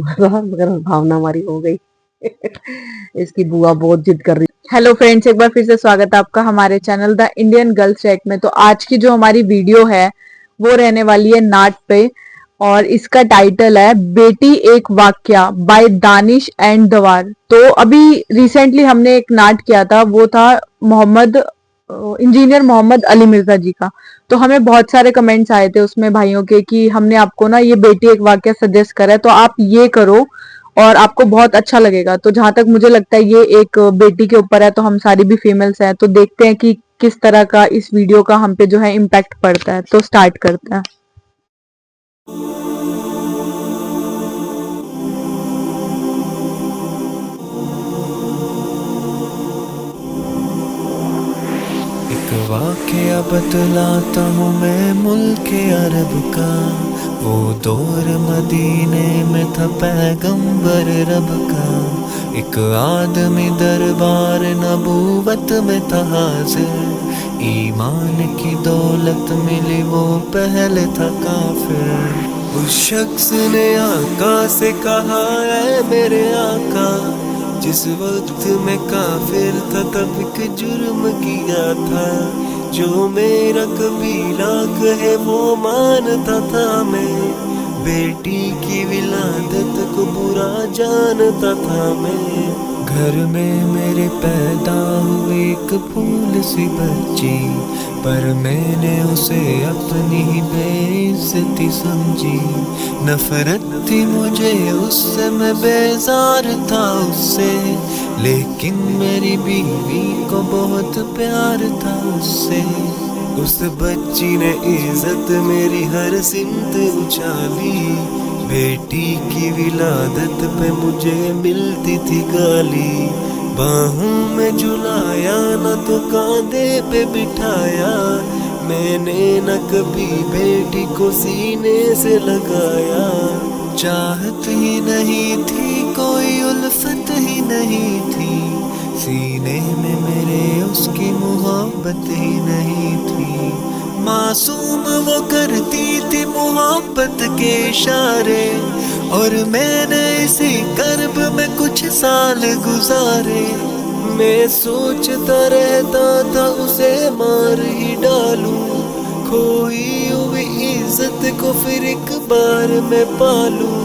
मगर भावना हमारी हो गई। इसकी बुआ बहुत जिद कर रही। हेलो फ्रेंड्स, एक बार फिर से स्वागत है आपका हमारे channel the Indian girls track में। तो आज की जो हमारी वीडियो है वो रहने वाली है नाट पे, और इसका टाइटल है बेटी एक वाक्या बाय दानिश एंड दवार। तो अभी रिसेंटली हमने एक नाट किया था, वो था मोहम्मद इंजीनियर मोहम्मद अली मिर्जा जी का। तो हमें बहुत सारे कमेंट्स आए थे उसमें भाइयों के कि हमने आपको ना ये बेटी एक वाक्य सजेस्ट करा है, तो आप ये करो और आपको बहुत अच्छा लगेगा। तो जहां तक मुझे लगता है ये एक बेटी के ऊपर है, तो हम सारी भी फीमेल्स हैं, तो देखते हैं कि किस तरह का इस वीडियो का हम पे जो है इम्पैक्ट पड़ता है। तो स्टार्ट करते हैं। एक वाकया बतलाता हूँ मैं मुल्क अरब का। वो दौर मदीने में था पैगंबर रब का। एक आदमी दरबार नबूवत में था हाजिर। ईमान की दौलत मिली वो पहले था काफिर। उस शख्स ने आका से कहा है मेरे आका, जिस वक्त मैं काफिर था तब एक जुर्म किया था। जो मेरा कबीला कहे वो मानता था मैं। बेटी की विलादत को बुरा जानता था मैं। घर में मेरे पैदा हुई एक फूल सी बच्ची, पर मैंने उसे अपनी ही बेइज्जती समझी। नफरत थी मुझे उससे, मैं बेजार था उससे, लेकिन मेरी बीवी को बहुत प्यार था उससे। उस बच्ची ने इज्जत मेरी हर सिमत उछाली। बेटी की विलादत पे मुझे मिलती थी गाली। बाहों में झुलाया न तो कांधे पे बिठाया, मैंने न कभी बेटी को सीने से लगाया। चाहत ही नहीं थी, कोई उल्फत ही नहीं थी, सीने में मेरे उसकी मोहब्बत ही नहीं थी। मासूम वो करती थी मोहब्बत के इशारे, और मैंने इसी कर्ब में कुछ साल गुजारे। मैं सोचता रहता था उसे मार ही डालूं, खोई हुई इज्जत को फिर एक बार मैं पालूं।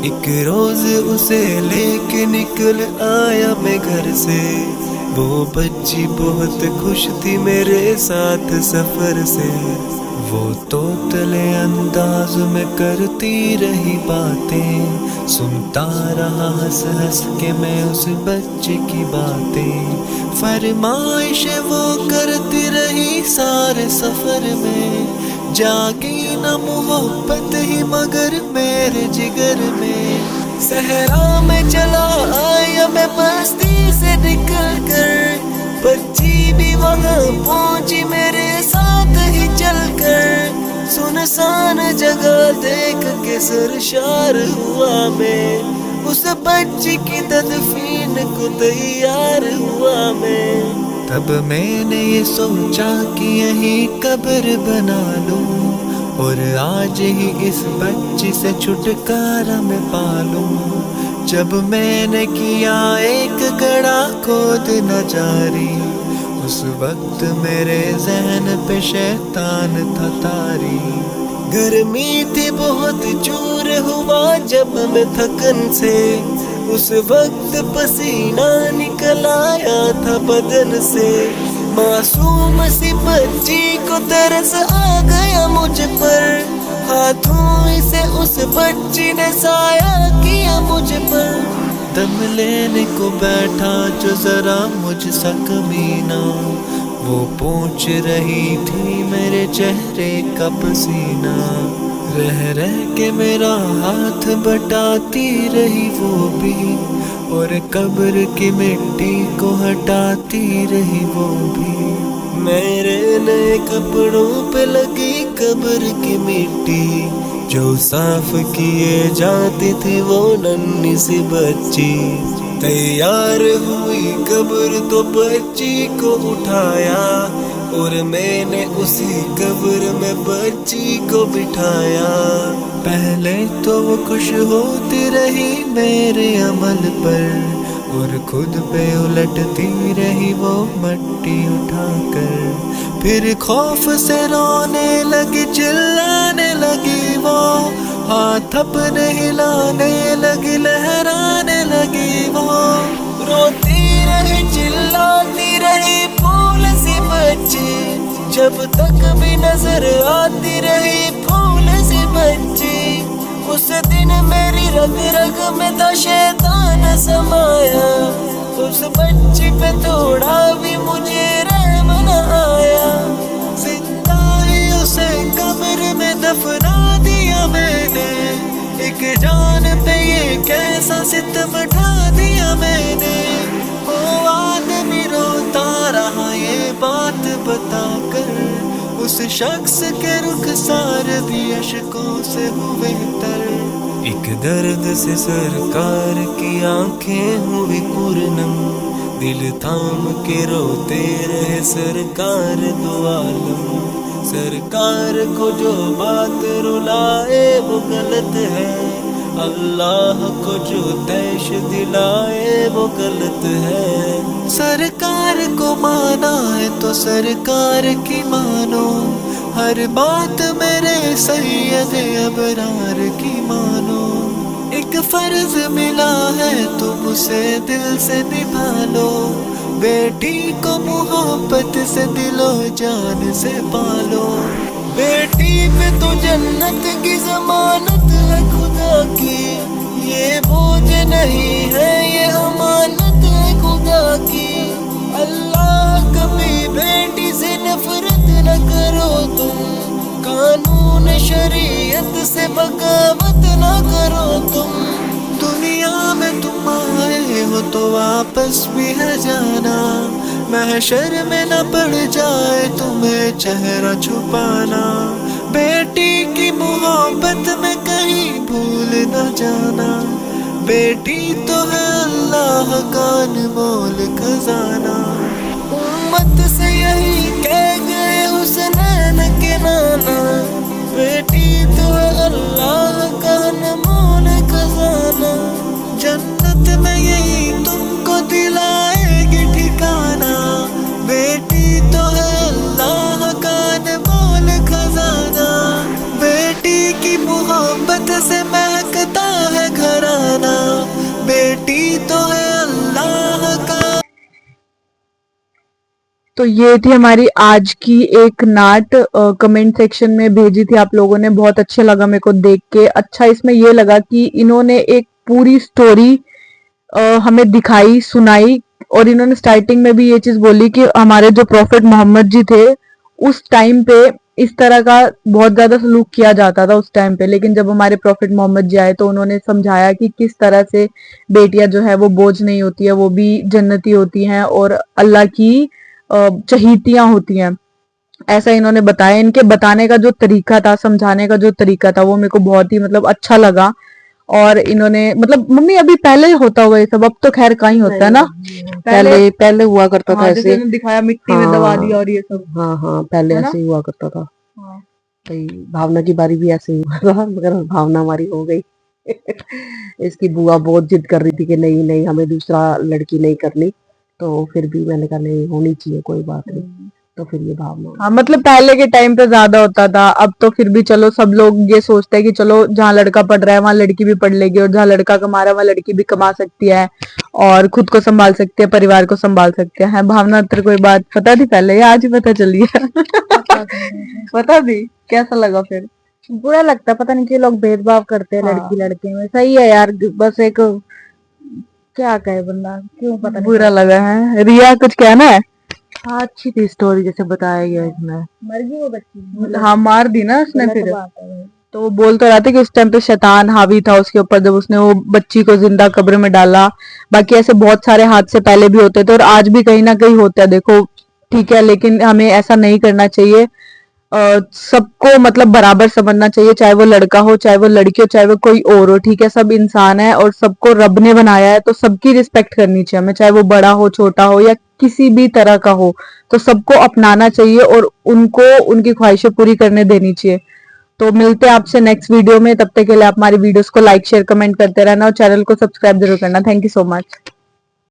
एक रोज उसे लेके निकल आया मैं घर से। वो बच्ची बहुत खुश थी मेरे साथ सफर से। वो तोतले अंदाज में करती रही बातें, सुनता रहा हंस हंस के मैं उस बच्चे की बातें। फरमाइश वो करती रही सारे सफर में, जागी न मोहब्बत ही मगर मेरे जिगर में। सहरा में चला आया मैं बस्ती से निकल कर, बच्ची भी वहाँ पहुंची मेरे साथ ही चलकर। सुनसान जगह देख के सरशार हुआ मैं, उस बच्ची की तदफीन को तैयार हुआ मैं। तब मैंने ये सोचा कि यही कब्र बना लूं, और आज ही इस बच्ची से छुटकारा मैं पालूं। जब मैंने किया एक गड़ा खोद न जारी, उस वक्त मेरे जहन पे शैतान था तारी। गर्मी थी बहुत चूर हुआ जब मैं थकन से, उस वक्त पसीना निकल आया था बदन से। मासूम सी बच्ची को तरस आ गया मुझ पर, हाथों से उस बच्ची ने साया किया मुझ पर। दम लेने को बैठा जो जरा मुझसा कमीना, वो पूछ रही थी मेरे चेहरे का पसीना। रह रह के मेरा हाथ बटाती रही वो भी, और कब्र की मिट्टी को हटाती रही वो भी। मेरे नए कपड़ों पे लगी कब्र की मिट्टी, जो साफ किए जाती थी वो नन्ही सी बच्ची। तैयार हुई कब्र तो बच्ची को उठाया, और मैंने उसी कब्र में बच्ची को बिठाया। पहले तो वो खुश होती रही मेरे अमल पर, और खुद पे उलटती रही वो मट्टी उठाकर। फिर खौफ से रोने लगी, चिल्लाने लगी वो, हाथ अपने हिलाने लगी, लहराने लगी वो। रोती रही, चिल्लाती रही, फूल सी बच्ची, जब तक भी नजर आती रही फूल सी बच्ची। उस दिन मेरी रग रग में था शैतान समाया, उस बच्ची पे थोड़ा भी मुझे रहम न आया। जिंदा ही उसे कब्र में दफना दिया मैंने, एक जान पे ये कैसा सितम ढा दिया मैंने। वो आदमी रोता रहा ये बात बताकर, उस शख्स के रुखसार भी अशकों से हुए तर। एक दर्द से सरकार की आंखें हुई पूर्णम, दिल थाम के रोते रहे सरकार दो आलम। सरकार को जो बात रुलाए वो गलत है, अल्लाह को जो तैश दिलाए वो गलत है। सरकार को माना है तो सरकार की मानो, हर बात मेरे सैयद अबरार की मानो। एक फर्ज मिला है तुम उसे दिल से निभा लो, बेटी को मोहब्बत से दिलो जान से पालो। बेटी पे तो जन्नत की जमानत है खुदा की, ये बोझ नहीं है ये अमानत है खुदा की। अल्लाह कभी बेटी से नफरत न करो तुम, कानून शरीयत से बगावत न करो तुम। दुनिया में तुम आए हो तो वापस भी है जाना, महशर में न पड़ जाए तुम्हें चेहरा छुपाना। बेटी की मोहब्बत में कहीं भूल न जाना, बेटी तो है अल्लाह का अनमोल खजाना। उम्मत से यही कह गए हुसनैन के नाना, बेटी तो है अल्लाह का अनमोल खजाना। जन्नत में यही तुमको दिलाएगी ठिकाना, बेटी तो है अल्लाह का अनमोल खजाना। बेटी की मोहब्बत से महकता है घराना, बेटी तो है अल्लाह का। तो ये थी हमारी आज की एक नाट, कमेंट सेक्शन में भेजी थी आप लोगों ने, बहुत अच्छा लगा मेरे को देख के। अच्छा इसमें ये लगा कि इन्होंने एक पूरी स्टोरी हमें दिखाई, सुनाई, और इन्होंने स्टार्टिंग में भी ये चीज बोली कि हमारे जो प्रॉफिट मोहम्मद जी थे उस टाइम पे इस तरह का बहुत ज्यादा सलूक किया जाता था उस टाइम पे, लेकिन जब हमारे प्रॉफिट मोहम्मद जी आए तो उन्होंने समझाया कि किस तरह से बेटियां जो है वो बोझ नहीं होती है, वो भी जन्नती होती हैं और अल्लाह की चहीतियां होती हैं। ऐसा इन्होंने बताया। इनके बताने का जो तरीका था, समझाने का जो तरीका था, वो मेरे को बहुत ही मतलब अच्छा लगा। और इन्होंने मतलब मम्मी अभी पहले होता हुआ ये सब, अब तो खैर कहीं होता है ना, पहले पहले हुआ करता था हाँ, जैसे ऐसे। इन्होंने दिखाया मिट्टी में दबा दिया और ये सब। हाँ हाँ पहले है ना? ऐसे ही हुआ करता था। हाँ। भाई भावना की बारी भी ऐसे ही हुआ था, मगर भावना हमारी हो गई। इसकी बुआ बहुत जिद कर रही थी कि नहीं नहीं हमें दूसरा लड़की नहीं करनी, तो फिर भी मैंने कहा नहीं होनी चाहिए, कोई बात नहीं। तो फिर ये भावना। हाँ मतलब पहले के टाइम पे ज्यादा होता था, अब तो फिर भी चलो सब लोग ये सोचते हैं कि चलो जहाँ लड़का पढ़ रहा है वहां लड़की भी पढ़ लेगी, और जहाँ लड़का कमा रहा है वहां लड़की भी कमा सकती है और खुद को संभाल सकती है, परिवार को संभाल सकते हैं। भावना तेरे कोई बात पता थी पहले या आज ही पता चली है? पता थी। कैसा लगा फिर? बुरा लगता, पता नहीं क्यों लोग भेदभाव करते हैं हाँ। लड़की लड़के में। सही है यार, बस एक क्या कहे बंदा, क्यों पता नहीं। बुरा लगा है। रिया कुछ कहना है? हाँ अच्छी थी स्टोरी जैसे बताया गया इसमें। मर गई वो बच्ची, हाँ मार दी ना उसने गलत फिर। बात है भाई। तो वो बोल तो रहा था कि उस टाइम पे शैतान हावी था उसके ऊपर जब उसने वो बच्ची को जिंदा कब्र में डाला। बाकी ऐसे बहुत सारे हादसे पहले भी होते थे और आज भी कहीं ना कहीं होता है, देखो ठीक है, लेकिन हमें ऐसा नहीं करना चाहिए। सबको मतलब बराबर समझना चाहिए, चाहे वो लड़का हो, चाहे वो लड़की हो, चाहे वो कोई और हो, ठीक है। सब इंसान है और सबको रब ने बनाया है, तो सबकी रिस्पेक्ट करनी चाहिए हमें, चाहे वो बड़ा हो, छोटा हो या किसी भी तरह का हो। तो सबको अपनाना चाहिए और उनको उनकी ख्वाहिशें पूरी करने देनी चाहिए। तो मिलते हैं आपसे नेक्स्ट वीडियो में, तब तक के लिए आप हमारी वीडियोस को लाइक शेयर कमेंट करते रहना और चैनल को सब्सक्राइब जरूर करना। Thank you so much.